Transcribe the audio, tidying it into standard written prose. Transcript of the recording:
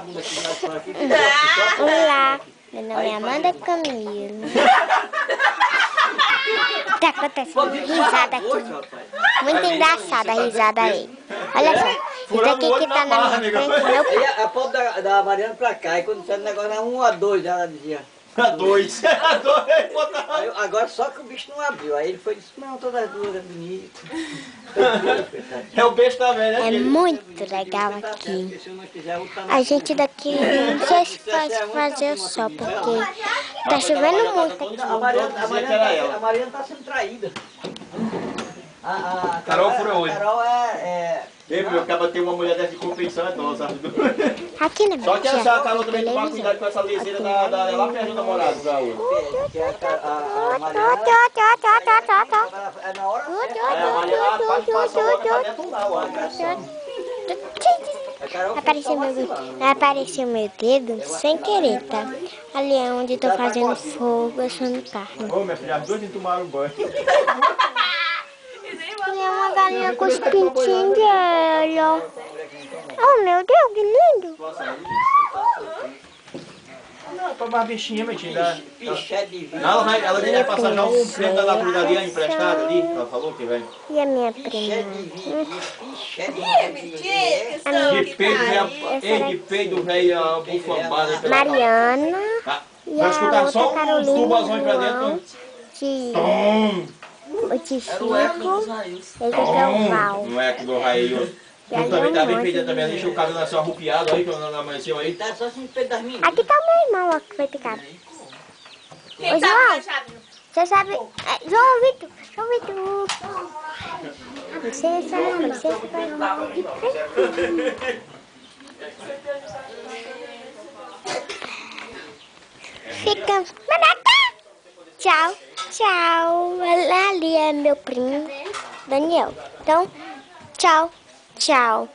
bunda aqui na história aqui. Olá, meu nome é Amanda Camilo. Tá acontecendo risada aqui. Muito engraçada a risada aí. Olha só, isso aqui que tá na minha frente, meu pai. A pobre da Mariana pra cá, e quando sai o negócio era 1 a 2, ela dizia. A dois. Aí, agora só que o bicho não abriu, aí ele foi e disse, não, todas as duas é bonito. É o beijo também, né? É muito legal aqui. A gente daqui não sei se pode fazer o sol, porque tá chovendo muito aqui. A Mariana tá sendo traída. A Carol fura olho. A Carol é... Ei, meu, acaba ter uma mulher dessa de compensão é dó, sabe? Aqui na Só que minha essa Carol também toma cuidado com essa leseira lá perto do namorado, Raul. A Mariana... É na hora Apareceu meu dedo sem querer, tá? Ali é onde eu tô fazendo fogo, assando carne. Ô, minha filha, as duas nem tomaram banho. E é uma galinha com os pintinhos dela. Oh, meu Deus, que lindo! Não, pra uma bichinha, mentira. Piché de vinho. Não, ela vai passar já um prêmio da Natura ali, emprestado ali. Ela falou que vem. E a minha prima? Piché de vinho. De peido, velho, bufambada. Mariana. E Vai a escutar outra só uns Carolina. tubazões pra dentro. O Tichico. Esse aqui é o Val. Não é que do Raio. Eu também tá bem peidando também. Deixa o cabelo só arrupiado aí, que não amanheceu aí. Tá só assim, peito das meninas. Aqui tá o meu irmão, ó, que foi picado. Ô, João, você sabe... João Vitor, João Vitor. Você sabe, você fica... Tchau, tchau. Ali é meu primo, Daniel. Então, tchau, tchau.